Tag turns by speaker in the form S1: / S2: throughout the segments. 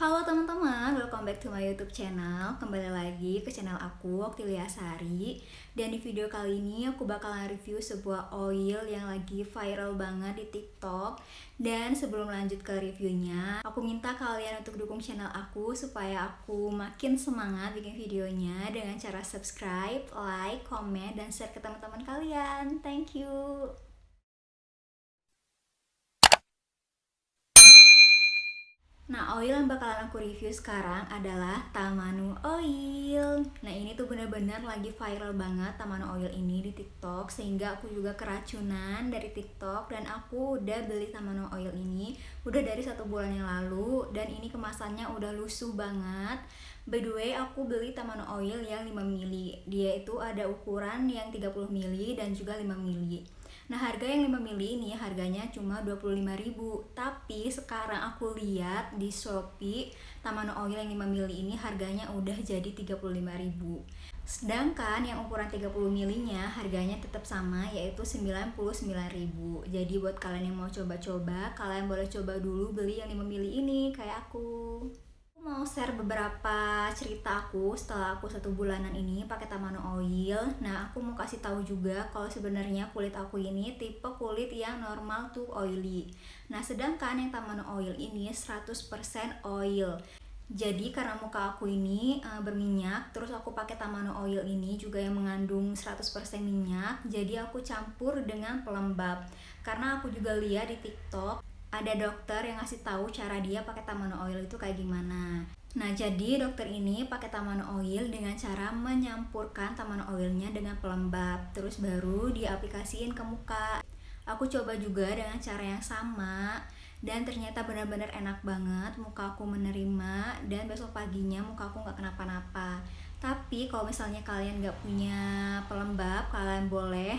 S1: Halo teman-teman, welcome back to my YouTube channel. Kembali lagi ke channel aku, Oktilia Sari. Dan di video kali ini aku bakalan review sebuah oil yang lagi viral banget di TikTok. Dan sebelum lanjut ke reviewnya, aku minta kalian untuk dukung channel aku supaya aku makin semangat bikin videonya dengan cara subscribe, like, comment, dan share ke teman-teman kalian. Thank you. Nah, oil yang bakalan aku review sekarang adalah Tamanu Oil. Nah, ini tuh bener-bener lagi viral banget Tamanu Oil ini di TikTok, sehingga aku juga keracunan dari TikTok dan aku udah beli Tamanu Oil ini udah dari 1 bulan yang lalu dan ini kemasannya udah lusuh banget. By the way, aku beli Tamanu Oil yang 5 ml. Dia itu ada ukuran yang 30 ml dan juga 5 ml. Nah, harga yang 5 ml ini harganya cuma 25.000. Tapi sekarang aku lihat di Shopee, Tamanu Oil yang 5 ml ini harganya udah jadi 35.000. Sedangkan yang ukuran 30 ml-nya harganya tetap sama, yaitu 99.000. Jadi buat kalian yang mau coba-coba, kalian boleh coba dulu beli yang 5 ml ini kayak aku. Mau share beberapa cerita aku setelah aku 1 bulanan ini pakai Tamanu Oil. Nah, aku mau kasih tahu juga kalau sebenarnya kulit aku ini tipe kulit yang normal to oily. Nah, sedangkan yang Tamanu Oil ini 100% oil. Jadi karena muka aku ini berminyak, terus aku pakai Tamanu Oil ini juga yang mengandung 100% minyak. Jadi aku campur dengan pelembab. Karena aku juga lihat di TikTok ada dokter yang ngasih tahu cara dia pakai Tamanu Oil itu kayak gimana. Nah, jadi dokter ini pakai Tamanu Oil dengan cara menyampurkan Tamanu Oilnya dengan pelembab, terus baru diaplikasiin ke muka. Aku coba juga dengan cara yang sama dan ternyata benar-benar enak banget, muka aku menerima dan besok paginya muka aku nggak kenapa-napa. Tapi kalau misalnya kalian nggak punya pelembab, kalian boleh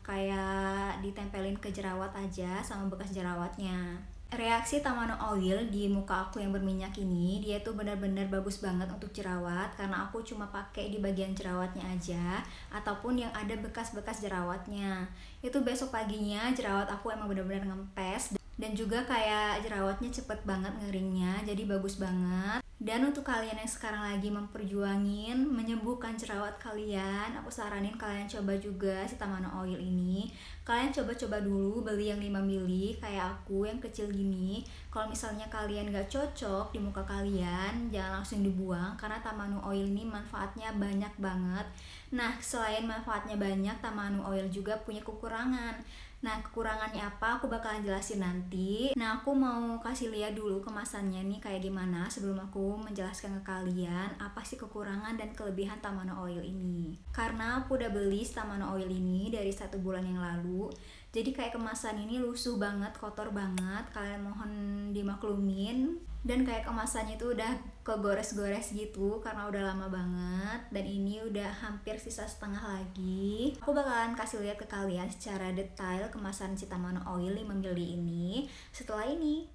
S1: kayak ditempelin ke jerawat aja sama bekas jerawatnya. Reaksi Tamanu Oil di muka aku yang berminyak ini, dia tuh benar-benar bagus banget untuk jerawat karena aku cuma pakai di bagian jerawatnya aja ataupun yang ada bekas-bekas jerawatnya. Itu besok paginya jerawat aku emang benar-benar ngempes dan juga kayak jerawatnya cepet banget ngeringnya, jadi bagus banget. Dan untuk kalian yang sekarang lagi memperjuangin menyembuhkan jerawat kalian, aku saranin kalian coba juga si Tamanu Oil ini. Kalian coba-coba dulu beli yang 5 ml kayak aku yang kecil gini. Kalau misalnya kalian gak cocok di muka kalian, jangan langsung dibuang karena Tamanu Oil ini manfaatnya banyak banget. Nah, selain manfaatnya banyak, Tamanu Oil juga punya kekurangan. Nah, kekurangannya apa? Aku bakalan jelasin nanti. Nah, aku mau kasih lihat dulu kemasannya nih kayak gimana sebelum aku menjelaskan ke kalian apa sih kekurangan dan kelebihan Tamanu Oil ini. Karena aku udah beli Tamanu Oil ini dari 1 bulan yang lalu. Jadi kayak kemasan ini lusuh banget, kotor banget. Kalian mohon dimaklumin. Dan kayak kemasannya itu udah kegores-gores gitu karena udah lama banget. Dan ini udah hampir sisa setengah lagi. Aku bakalan kasih lihat ke kalian secara detail kemasan si Tamanu Oil 5 ml ini setelah ini.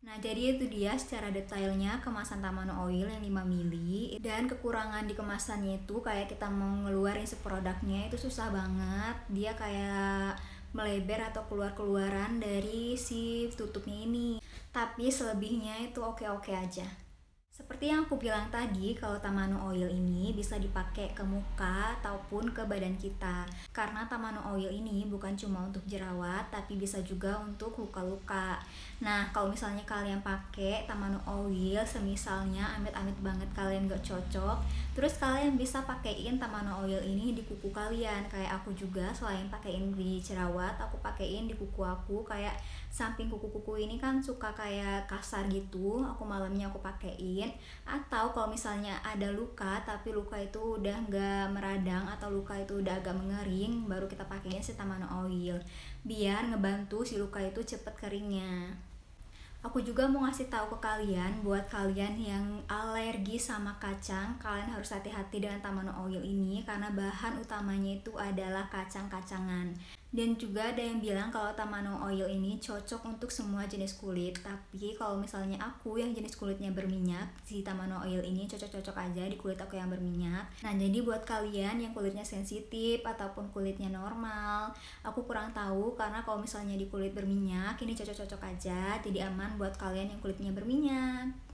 S1: Nah, jadi itu dia secara detailnya kemasan Tamanu Oil yang 5 ml. Dan kekurangan di kemasannya itu kayak kita mau ngeluarin seproduknya itu susah banget. Dia kayak melebar atau keluar-keluaran dari si tutupnya ini. Tapi selebihnya itu oke-oke aja. Seperti yang aku bilang tadi, kalau Tamanu Oil ini bisa dipakai ke muka ataupun ke badan kita. Karena Tamanu Oil ini bukan cuma untuk jerawat, tapi bisa juga untuk luka-luka. Nah, kalau misalnya kalian pakai Tamanu Oil, semisalnya amit-amit banget kalian gak cocok, terus kalian bisa pakaiin Tamanu Oil ini di kuku kalian. Kayak aku juga, selain pakaiin di jerawat, aku pakaiin di kuku aku. Kayak samping kuku-kuku ini kan suka kayak kasar gitu, aku malamnya aku pakaiin. Atau kalau misalnya ada luka tapi luka itu udah nggak meradang atau luka itu udah agak mengering, baru kita pakainya si Tamano Oil biar ngebantu si luka itu cepet keringnya. Aku juga mau ngasih tahu ke kalian, buat kalian yang alergi sama kacang, kalian harus hati-hati dengan Tamano Oil ini karena bahan utamanya itu adalah kacang-kacangan. Dan juga ada yang bilang kalau Tamano Oil ini cocok untuk semua jenis kulit, tapi kalau misalnya aku yang jenis kulitnya berminyak, si Tamano Oil ini cocok-cocok aja di kulit aku yang berminyak. Nah, jadi buat kalian yang kulitnya sensitif ataupun kulitnya normal, aku kurang tahu karena kalau misalnya di kulit berminyak ini cocok-cocok aja, jadi aman buat kalian yang kulitnya berminyak.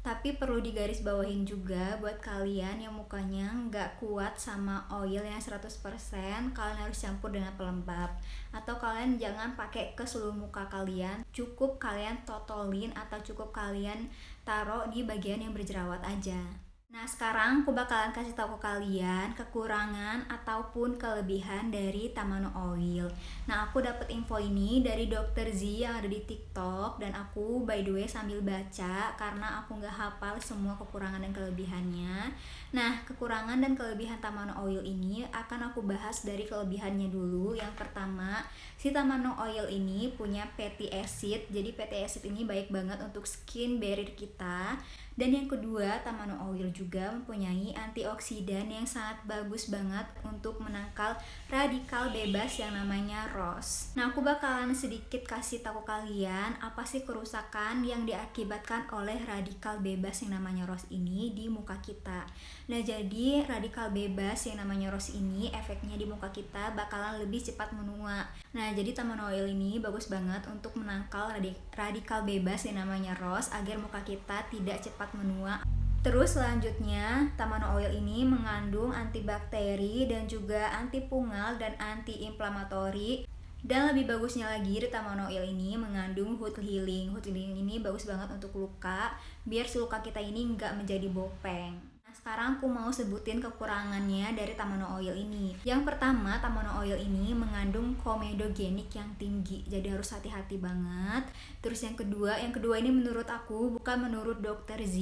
S1: Tapi perlu digarisbawahin juga buat kalian yang mukanya nggak kuat sama oil yang 100%, kalian harus campur dengan pelembab. Atau kalian jangan pakai ke seluruh muka kalian, cukup kalian totolin atau cukup kalian taruh di bagian yang berjerawat aja. Nah, sekarang aku bakalan kasih tahu ke kalian kekurangan ataupun kelebihan dari Tamano Oil. Nah, aku dapat info ini dari Dr. Z yang ada di TikTok, dan aku by the way sambil baca karena aku nggak hafal semua kekurangan dan kelebihannya. Nah, kekurangan dan kelebihan Tamano Oil ini akan aku bahas dari kelebihannya dulu. Yang pertama, si Tamano Oil ini punya fatty acid. Jadi fatty acid ini baik banget untuk skin barrier kita. Dan yang kedua, Tamano Oil juga mempunyai antioksidan yang sangat bagus banget untuk menangkal radikal bebas yang namanya ROS. Nah, aku bakalan sedikit kasih tahu kalian apa sih kerusakan yang diakibatkan oleh radikal bebas yang namanya ROS ini di muka kita. Nah, jadi radikal bebas yang namanya ROS ini efeknya di muka kita bakalan lebih cepat menua. Nah, jadi Tamano Oil ini bagus banget untuk menangkal radikal bebas yang namanya ROS agar muka kita tidak cepat menua. Terus selanjutnya, Tamano Oil ini mengandung antibakteri dan juga antifungal dan anti-inflamatori. Dan lebih bagusnya lagi, di Tamano Oil ini mengandung Wound Healing. Wound Healing ini bagus banget untuk luka, biar si luka kita ini nggak menjadi bopeng. Sekarang aku mau sebutin kekurangannya dari Tamano Oil ini. Yang pertama, Tamano Oil ini mengandung komedogenik yang tinggi, jadi harus hati-hati banget. Terus yang kedua ini menurut aku, bukan menurut Dr. Z.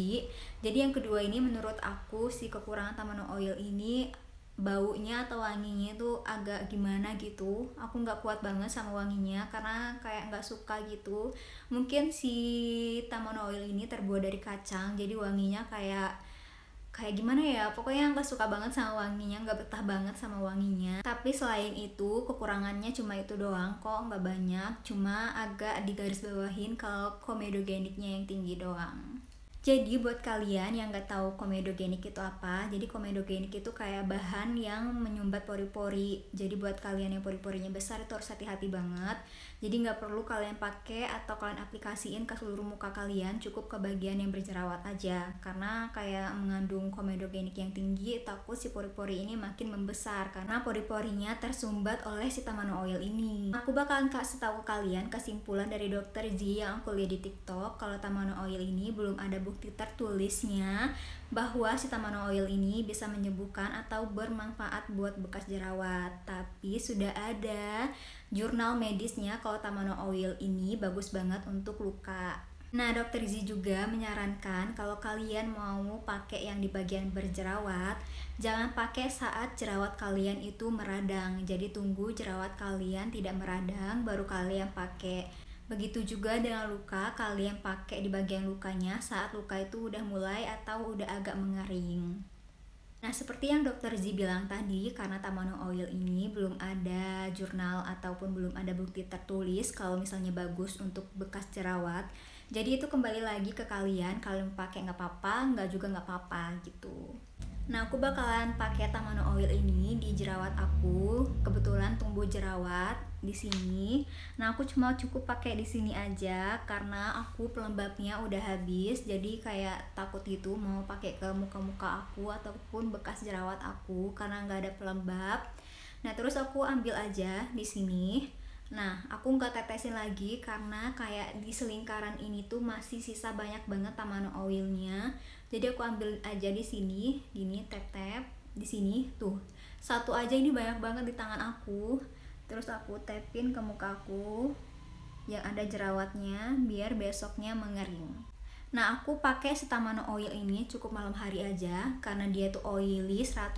S1: Jadi yang kedua ini menurut aku, si kekurangan Tamano Oil ini baunya atau wanginya itu agak gimana gitu. Aku nggak kuat banget sama wanginya karena kayak nggak suka gitu. Mungkin si Tamano Oil ini terbuat dari kacang, jadi wanginya kayak gimana ya, pokoknya nggak suka banget sama wanginya, nggak betah banget sama wanginya. Tapi selain itu kekurangannya cuma itu doang kok, nggak banyak, cuma agak digarisbawahin kalau komedogeniknya yang tinggi doang. Jadi buat kalian yang nggak tahu komedogenik itu apa, jadi komedogenik itu kayak bahan yang menyumbat pori-pori. Jadi buat kalian yang pori-porinya besar itu harus hati-hati banget. Jadi nggak perlu kalian pakai atau kalian aplikasiin ke seluruh muka kalian, cukup ke bagian yang berjerawat aja. Karena kayak mengandung komedogenik yang tinggi, takut si pori-pori ini makin membesar karena pori-porinya tersumbat oleh si Tamano Oil ini. Aku bakalan kasih tahu ke kalian kesimpulan dari Dr. Z yang aku lihat di TikTok kalau Tamano Oil ini belum ada bukti tertulisnya bahwa si Tamano Oil ini bisa menyembuhkan atau bermanfaat buat bekas jerawat. Tapi sudah ada jurnal medisnya kalau Tamano Oil ini bagus banget untuk luka. Nah, Dr. Z juga menyarankan kalau kalian mau pakai yang di bagian berjerawat, jangan pakai saat jerawat kalian itu meradang. Jadi tunggu jerawat kalian tidak meradang baru kalian pakai. Begitu juga dengan luka, kalian pakai di bagian lukanya saat luka itu udah mulai atau udah agak mengering. Nah, seperti yang Dr. Z bilang tadi, karena Tamano Oil ini belum ada jurnal ataupun belum ada bukti tertulis kalau misalnya bagus untuk bekas jerawat, jadi itu kembali lagi ke kalian pakai nggak apa-apa, nggak juga nggak apa-apa gitu. Nah, aku bakalan pakai Tamano Oil ini di jerawat aku. Kebetulan tumbuh jerawat di sini. Nah, aku cuma cukup pakai di sini aja karena aku pelembabnya udah habis. Jadi kayak takut gitu mau pakai ke muka-muka aku ataupun bekas jerawat aku karena nggak ada pelembab. Nah, terus aku ambil aja di sini. Nah, aku nggak tetesin lagi karena kayak di selingkaran ini tuh masih sisa banyak banget Tamano Oilnya. Jadi aku ambil aja di sini, gini tap-tap di sini tuh. Satu aja ini banyak banget di tangan aku. Terus aku tapin ke muka aku yang ada jerawatnya biar besoknya mengering. Nah, aku pakai si Tamano Oil ini cukup malam hari aja karena dia tuh oily 100%.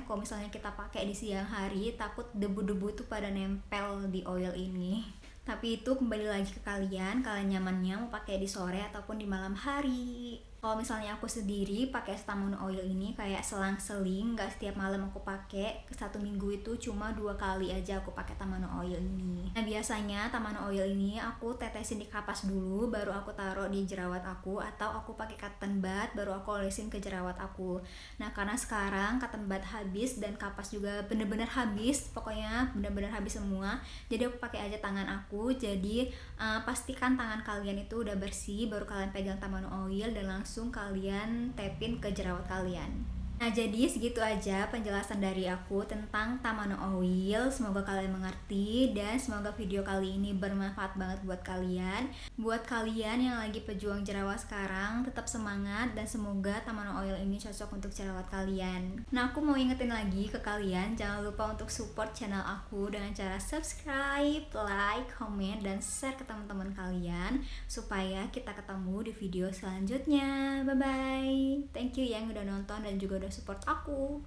S1: Kalau misalnya kita pakai di siang hari, takut debu-debu tuh pada nempel di oil ini. Tapi itu kembali lagi ke kalian nyamannya mau pakai di sore ataupun di malam hari. Kalau misalnya aku sendiri pakai Tamano Oil ini kayak selang-seling, nggak setiap malam aku pakai. Satu minggu itu cuma 2 kali aja aku pakai Tamano Oil ini. Nah, biasanya Tamano Oil ini aku tetesin di kapas dulu, baru aku taruh di jerawat aku, atau aku pakai cotton bud baru aku olesin ke jerawat aku. Nah, karena sekarang cotton bud habis dan kapas juga bener-bener habis, pokoknya bener-bener habis semua. Jadi aku pakai aja tangan aku. Jadi pastikan tangan kalian itu udah bersih, baru kalian pegang Tamano Oil dan langsung kalian tapin ke jerawat kalian. Nah, jadi segitu aja penjelasan dari aku tentang Tamano Oil. Semoga kalian mengerti dan semoga video kali ini bermanfaat banget buat kalian. Buat kalian yang lagi pejuang jerawat sekarang, tetap semangat dan semoga Tamano Oil ini cocok untuk jerawat kalian. Nah, aku mau ingetin lagi ke kalian, jangan lupa untuk support channel aku dengan cara subscribe, like, comment, dan share ke teman-teman kalian supaya kita ketemu di video selanjutnya. Bye bye. Thank you yang udah nonton dan juga udah support aku.